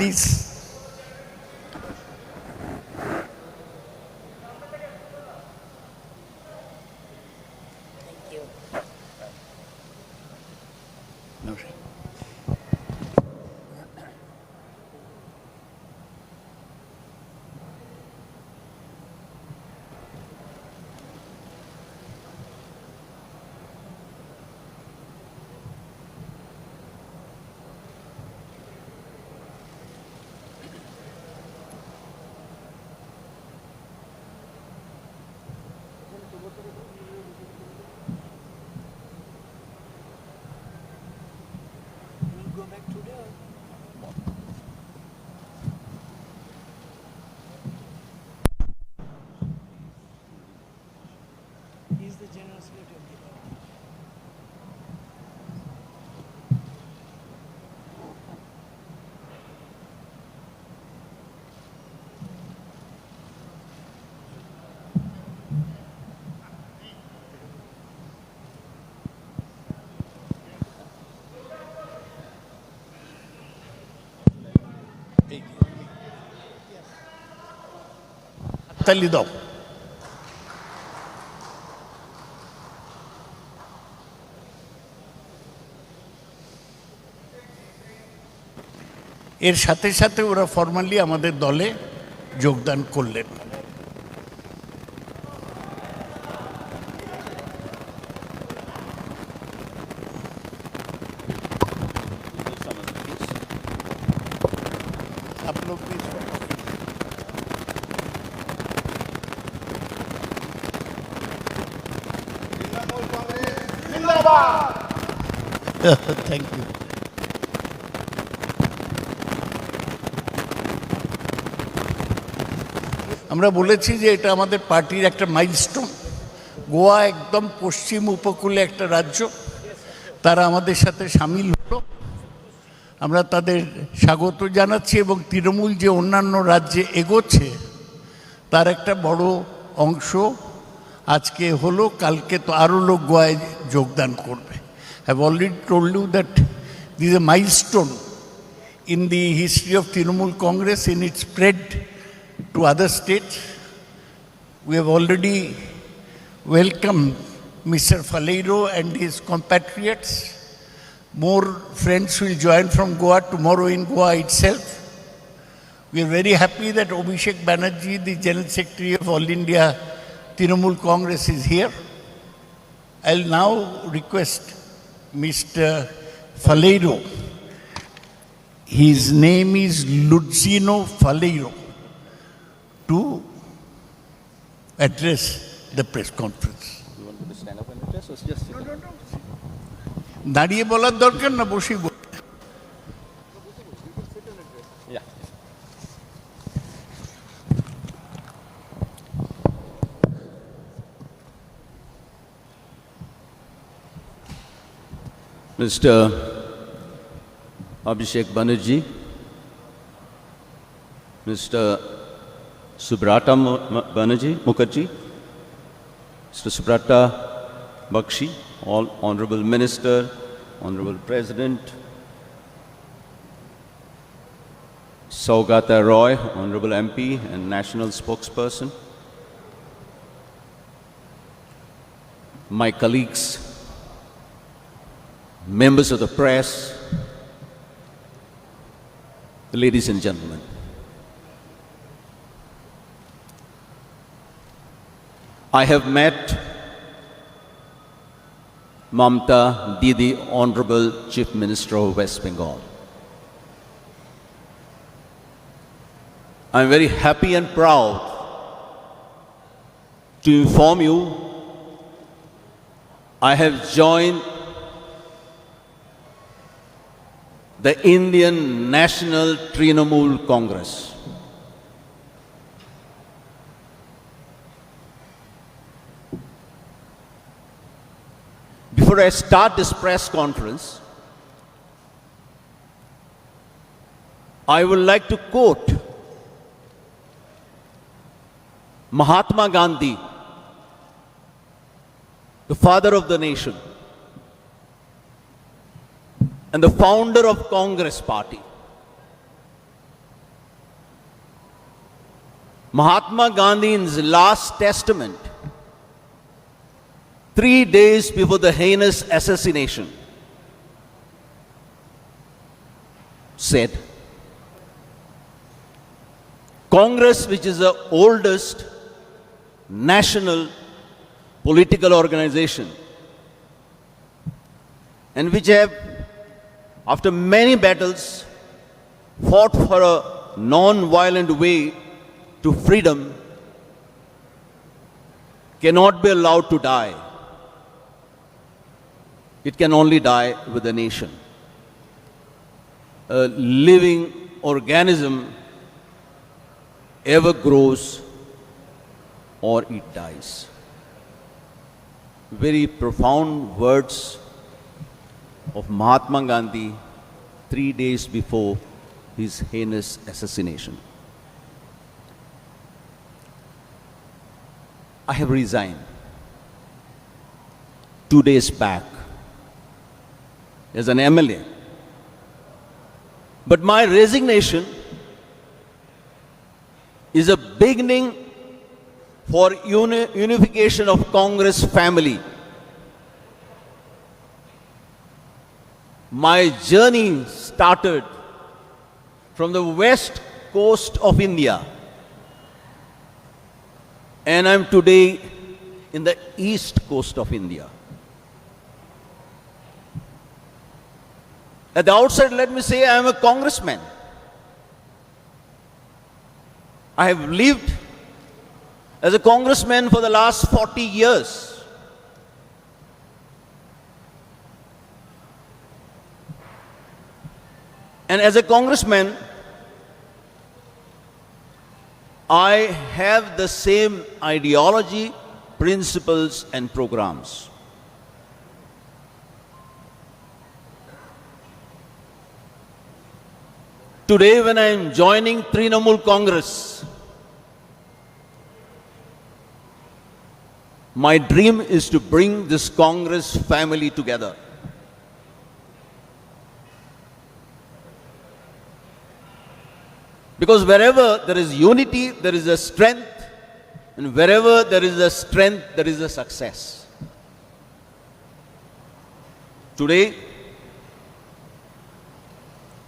Please. No, sir. He's the general secretary of the party. তালি দাও। এর সাথে সাথে ওরা ফর্মালি আমাদের দলে যোগদান করলেন। आप लोग भी इसको थैंक यू। আমরা বলেছি যে এটা আমাদের পার্টির একটা মাইলস্টোন। গোয়া একদম পশ্চিম উপকূলে একটা রাজ্য, তারা আমাদের সাথে সামিল হলো, আমরা তাদের স্বাগত জানাচ্ছি এবং তৃণমূল যে অন্যান্য রাজ্যে এগোচ্ছে তার একটা বড় অংশ আজকে হলো, কালকে তো আরও লোক গোয়ায় যোগদান করবে। I have already told you that this is a milestone in the history of Trinamool Congress in its spread to other states. We have already welcomed Mr. Faleiro and his compatriots. More friends will join from Goa tomorrow in Goa itself. We are very happy that Abhishek Banerjee, the General Secretary of All India Trinamool Congress, is here. I'll now request Mr. Faleiro. His name is Luzzino Faleiro, to address the press conference. You want me to stand up and address or just sit? দাঁড়িয়ে বলার দরকার না, বসেই বল। Yeah. Mr. Abhishek Banerjee, Mr. Subrata Mukherjee, Mr. Subrata Bakshi, all Honorable Minister, Honorable President, Saugata Roy, Honorable MP and National Spokesperson, my colleagues, members of the press, ladies and gentlemen. I have met Mamta Didi, Honorable Chief Minister of West Bengal. I'm very happy and proud to inform you I have joined the Indian National Trinamool Congress. Before I start this press conference, I would like to quote Mahatma Gandhi, the father of the nation and the founder of Congress Party. Mahatma Gandhi's last testament, 3 days before the heinous assassination, said, Congress, which is the oldest national political organization and which have, after many battles, fought for a non-violent way to freedom, cannot be allowed to die. It can only die with the nation. A living organism ever grows or it dies. Very profound words of Mahatma Gandhi 3 days before his heinous assassination. I have resigned 2 days back as an MLA. But my resignation is a beginning for unification of Congress family. My journey started from the west coast of India, and I'm today in the east coast of India. At the outset, let me say I am a congressman. I have lived as a congressman for the last 40 years. And as a congressman, I have the same ideology, principles, and programs. Today, when I am joining Trinamool Congress, my dream is to bring this Congress family together. Because wherever there is unity, there is a strength, and wherever there is a strength, there is a success. Today,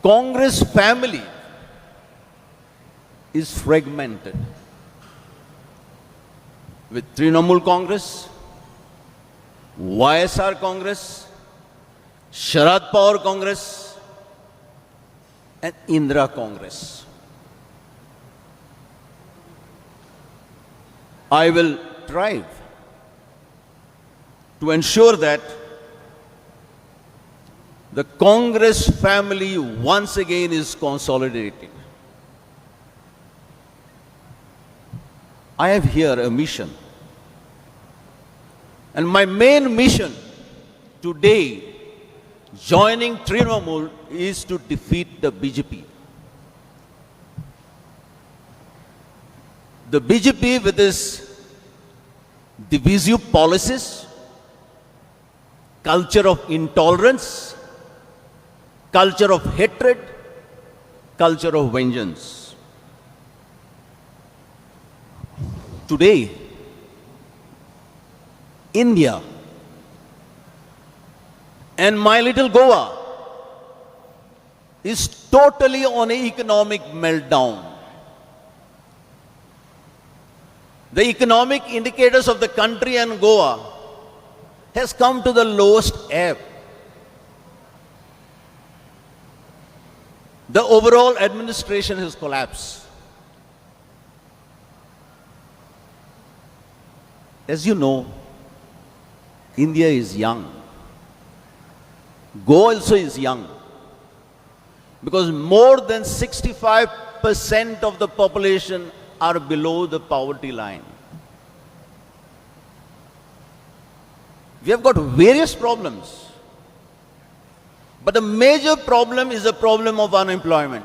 Congress family is fragmented. With Trinamool Congress, YSR Congress, Sharad Pawar Congress, and Indira Congress. I will strive to ensure that the Congress family once again is consolidated. I have here a mission. And my main mission today, joining Trinamool, is to defeat the BJP. The BJP, with its divisive policies, culture of intolerance, culture of hatred, culture of vengeance. Today, India and my little Goa is totally on an economic meltdown. The economic indicators of the country and Goa has come to the lowest ebb. The overall administration has collapsed. As you know, India is young. Goa also is young. Because more than 65% of the population are below the poverty line. We have got various problems. But the major problem is the problem of unemployment.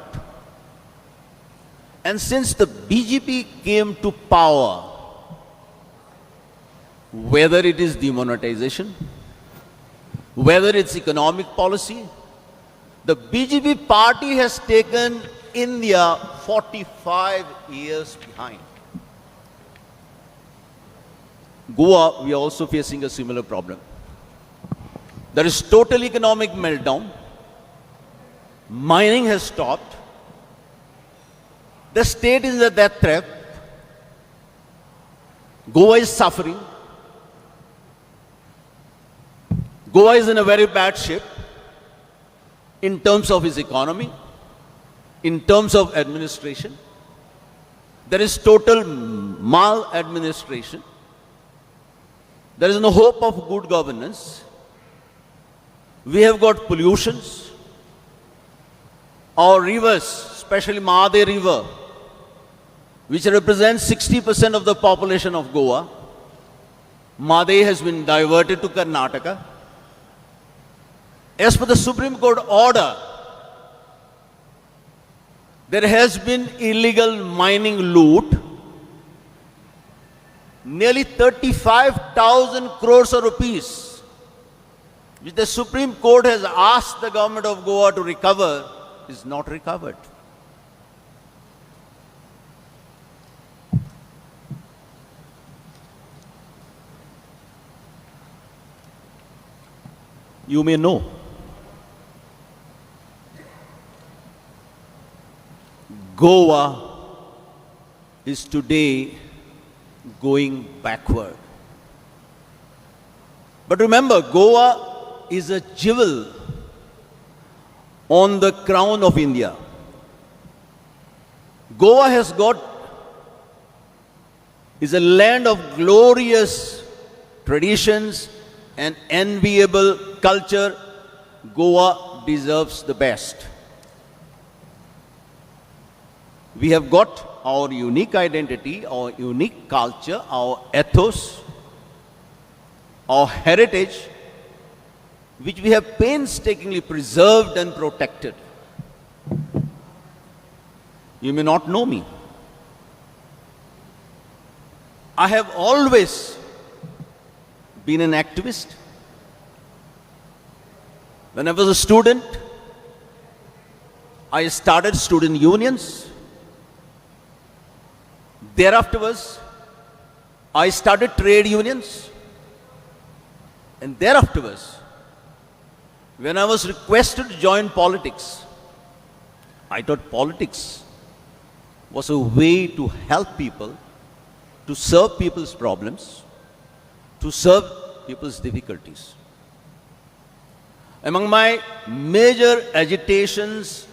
And since the BJP came to power, whether it is demonetization, whether it's economic policy, the BJP party has taken India 45 years behind. Goa, we are also facing a similar problem. There is total economic meltdown. Mining has stopped. The state is at that trap. Goa is suffering. Goa is in a very bad shape in terms of its economy, in terms of administration. There is total maladministration. There is no hope of good governance. We have got pollutions. Our rivers, especially Mahade River, which represents 60% of the population of Goa, Mahade has been diverted to Karnataka. As per the Supreme Court order, there has been illegal mining loot. Nearly 35,000 crores of rupees, which the Supreme Court has asked the government of Goa to recover, is not recovered. You may know, Goa is today going backward. But remember, Goa is a jewel on the crown of India. Goa is a land of glorious traditions and enviable culture. Goa deserves the best. We have got our unique identity, our unique culture, our ethos, our heritage, which we have painstakingly preserved and protected. You may not know me. I have always been an activist. When I was a student, I started student unions. Thereafter, I started trade unions. And thereafter, when I was requested to join politics, I thought politics was a way to help people, to serve people's problems, to serve people's difficulties. Among my major agitations,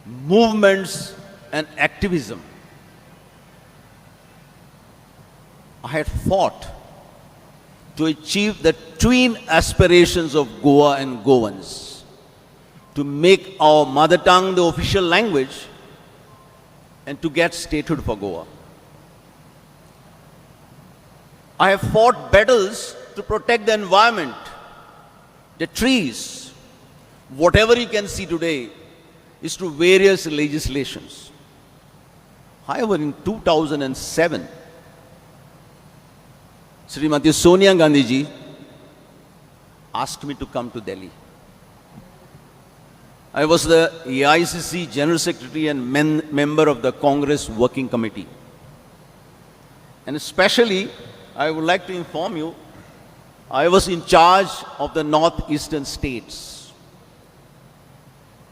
movements, and activism, I had fought to achieve the twin aspirations of Goa and Goans, to make our mother tongue the official language and to get statehood for Goa. I have fought battles to protect the environment, the trees. Whatever you can see today is through various legislations. However, in 2007, Srimati Sonia Gandhi ji asked me to come to Delhi. I was the AICC General Secretary and member of the Congress Working Committee. And especially, I would like to inform you, I was in charge of the northeastern states.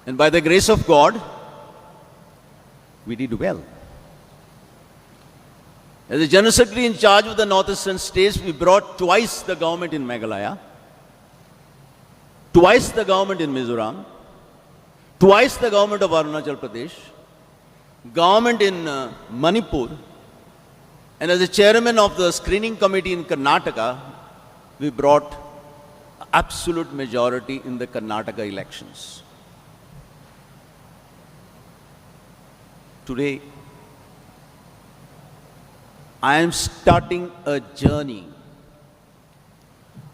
And by the grace of God, we did well. As the General Secretary in charge of the northeastern states, we brought twice the government in Meghalaya, twice the government in Mizoram, twice the government of Arunachal Pradesh, government in Manipur, and as the chairman of the screening committee in Karnataka, we brought absolute majority in the Karnataka elections. Today, I am starting a journey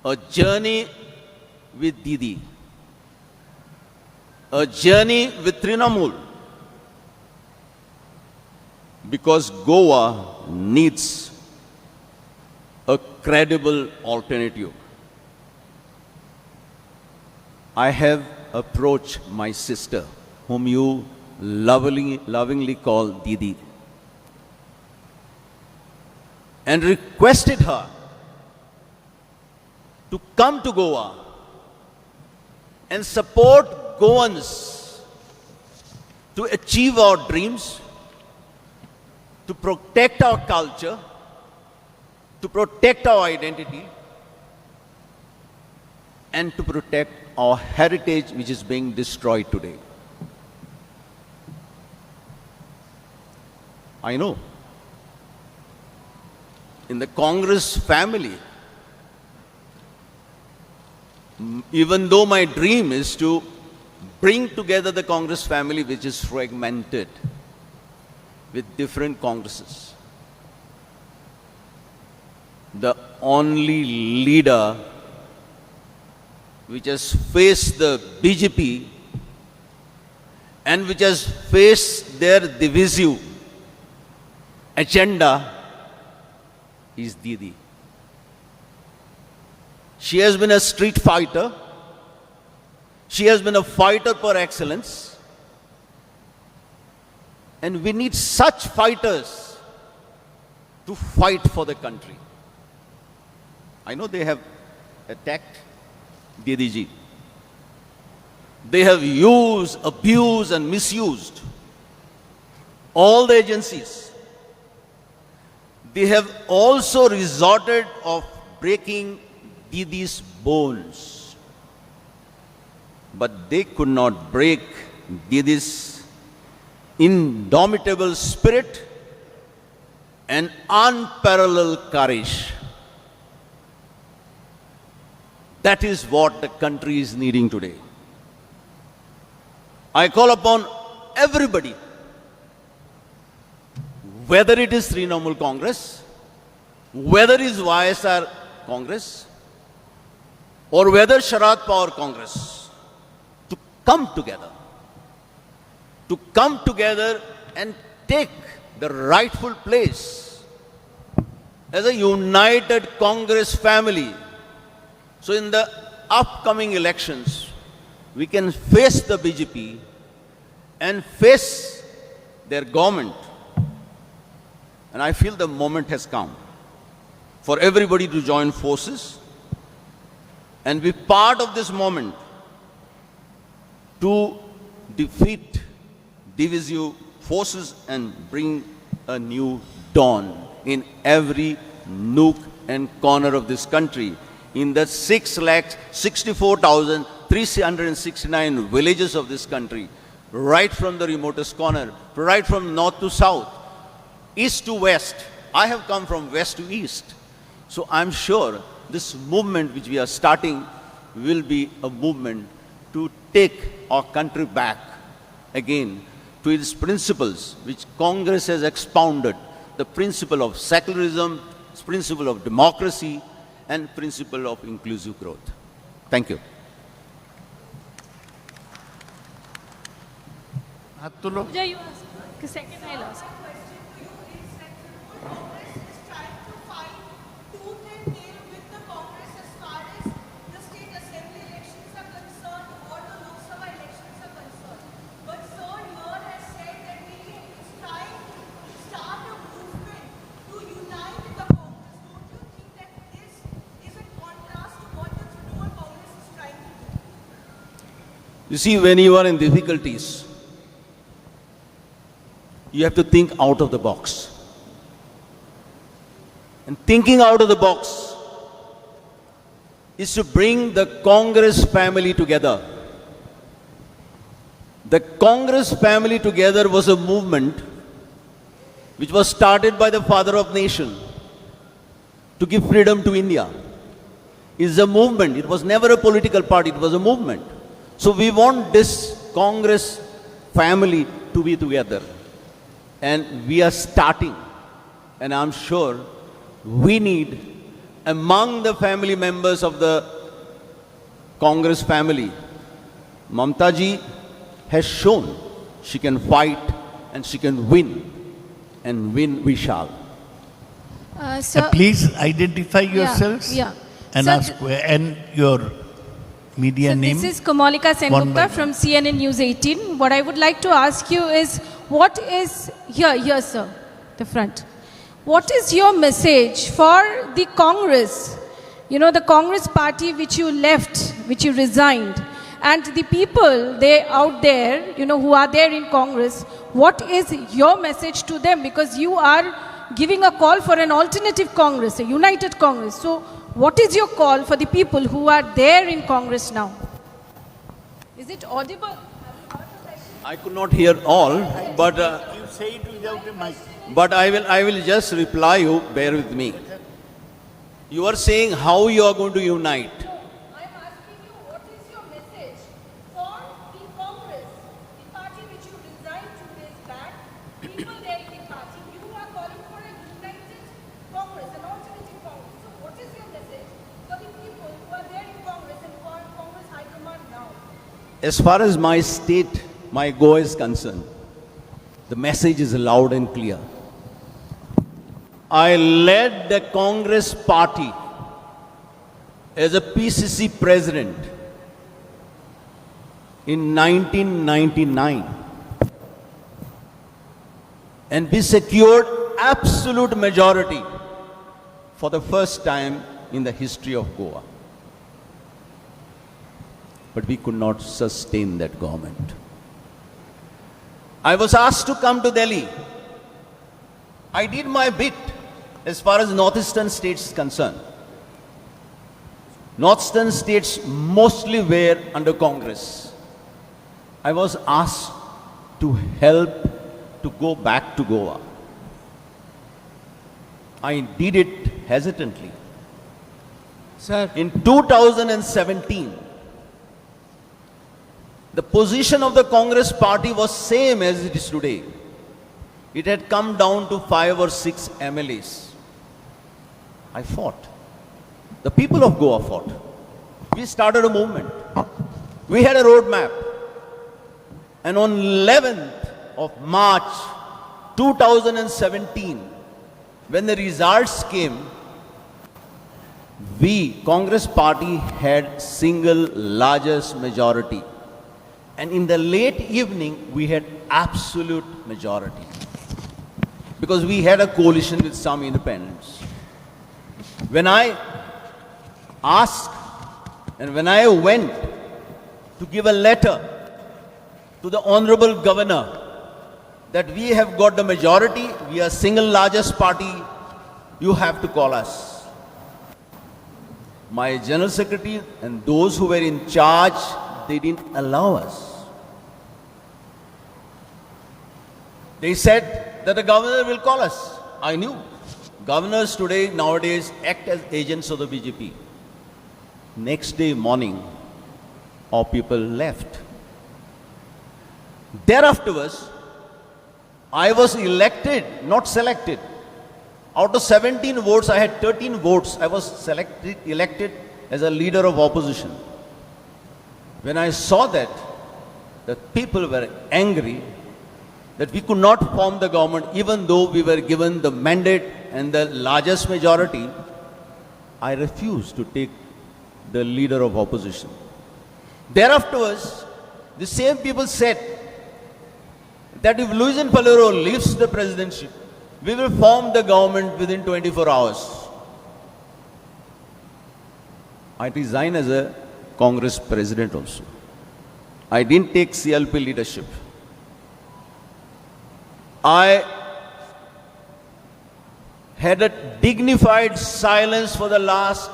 with Didi, a journey with Trinamool, because Goa needs a credible alternative. I have approached my sister, whom you lovingly call Didi. and requested her to come to Goa and support Goans to achieve our dreams, to protect our culture, to protect our identity, and to protect our heritage which is being destroyed today. I know in the Congress family, even though my dream is to bring together the Congress family which is fragmented with different Congresses, the only leader which has faced the BJP and which has faced their divisive agenda is Didi. She has been a street fighter. She has been a fighter per excellence. And we need such fighters to fight for the country. I know they have attacked Didi ji. They have used, abused, and misused all the agencies. They have also resorted of breaking Didi's bones. But they could not break Didi's indomitable spirit and unparalleled courage. That is what the country is needing today. I call upon everybody, whether it is Trinamool Congress, whether it is YSR Congress, or whether Sharad Pawar Congress, to come together and take the rightful place as a united Congress family. So in the upcoming elections, we can face the BJP and face their government. And I feel the moment has come for everybody to join forces and be part of this moment to defeat divisive forces and bring a new dawn in every nook and corner of this country. In the 6,64,369 villages of this country, right from the remotest corner, right from north to south, east to west. I have come from west to east. So I'm sure this movement which we are starting will be a movement to take our country back again to its principles which Congress has expounded, the principle of secularism, principle of democracy, and principle of inclusive growth. Thank you. হাত তুলো। Pooja, you ask. Second, I'll ask. You see, when you are in difficulties, you have to think out of the box. And thinking out of the box is to bring the Congress family together. The Congress family together was a movement which was started by the father of nation to give freedom to India. It's a movement. It was never a political party. It was a movement. So we want this Congress family to be together. And we are starting. And I'm sure we need, among the family members of the Congress family, Mamta ji has shown she can fight and she can win. And win we shall. Sir, Please identify yourselves yeah. and Sir, ask and your media name. This is Komalika One by Sengupta one. from CNN News 18. What I would like to ask you is, what is, here sir, the front. what is your message for the Congress? You know, the Congress party which you left, which you resigned, and the people they out there, you know, who are there in Congress, what is your message to them? Because you are giving a call for an alternative Congress, a united Congress. So what is your call for the people who are there in Congress now? Is it audible? I could not hear all, but You say it without a mic. I will just reply you. Bear with me. You are saying how you are going to unite. I'm asking you, what is your message for the Congress, the party which you resigned 2 days back, people there in the party, you are calling for a united Congress, an alternative Congress. So what is your message for the people who are there in Congress and who are in Congress High Command now? As far as my state, my Goa is concerned, the message is loud and clear. I led the Congress party as a PCC president in 1999, and we secured absolute majority for the first time in the history of Goa. But we could not sustain that government. I was asked to come to Delhi. I did my bit as far as northeastern states is concerned. Northeastern states mostly were under Congress. I was asked to help to go back to Goa. I did it hesitantly. Sir, In 2017, the position of the Congress party was same as it is today. It had come down to 5 or 6 MLAs. I fought. The people of Goa fought. We started a movement. We had a roadmap. And on 11th of March 2017, when the results came, we, Congress party, had single largest majority. And in the late evening, we had absolute majority. Because we had a coalition with some independents. When I asked and when I went to give a letter to the Honorable Governor that we have got the majority, we are single largest party, you have to call us. My General Secretary and those who were in charge, they didn't allow us. They said that the governor will call us. I knew. Governors today, nowadays, act as agents of the BJP. Next day morning, our people left. Thereafter, I was elected, not selected. Out of 17 votes, I had 13 votes. I was elected as a leader of opposition. When I saw that, the people were angry that we could not form the government even though we were given the mandate and the largest majority, I refused to take the leader of opposition. Thereafter, the same people said that if Luis Palero leaves the presidency, we will form the government within 24 hours. I resigned as a Congress president also. I didn't take CLP leadership. I had a dignified silence for the last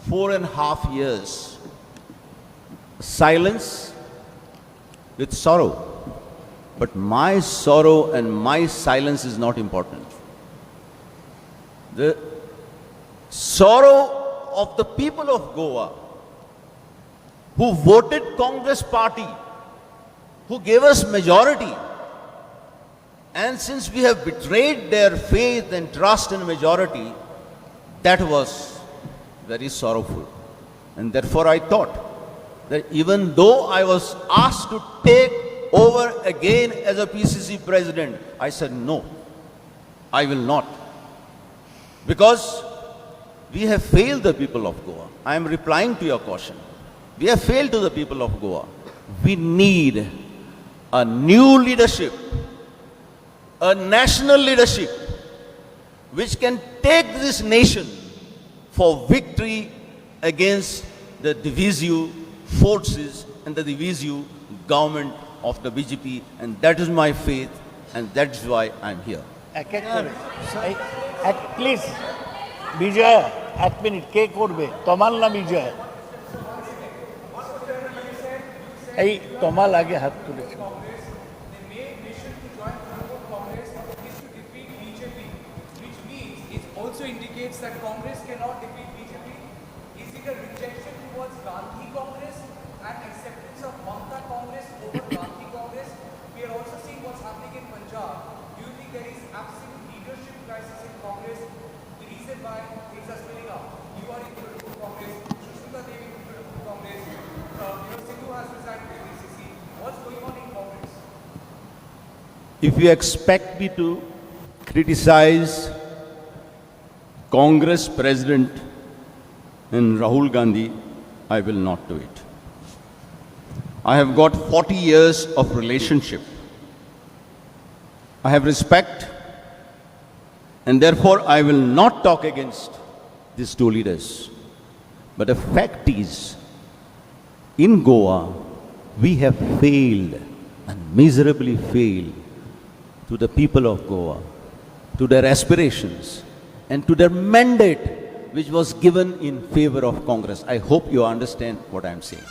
4.5 years. Silence with sorrow. But my sorrow and my silence is not important. The sorrow of the people of Goa who voted Congress party, who gave us majority, and since we have betrayed their faith and trust in majority, that was very sorrowful. And therefore I thought that even though I was asked to take over again as a PCC president, I said no, I will not. Because we have failed the people of Goa. I am replying to your question. We have failed to the people of Goa. We need a new leadership, a national leadership, which can take this nation for victory against the divisive forces and the divisive government of the BJP. And that is my faith, and that is why I am here. এক এক করে please বিজয় এক minute কে করবে তমাল না বিজয় এই তমাল আগে হাত তুলেছে Also indicates that Congress cannot defeat BJP. Is it a rejection towards Gandhi Congress and acceptance of Mamata Congress over Gandhi Congress? We are also seeing what's happening in Punjab. Do you think there is absolute leadership crisis in Congress? The reason why things are spilling out. You are in political Congress. Sushmita Devi in political Congress. Sindhu has resigned from ACC. What's going on in Congress? If you expect me to criticize Congress President and Rahul Gandhi, I will not do it. I have got 40 years of relationship. I have respect, and therefore I will not talk against these two leaders. But the fact is, in Goa, we have failed and miserably failed to the people of Goa, to their aspirations, and to their mandate which was given in favor of Congress. I hope you understand what I am saying.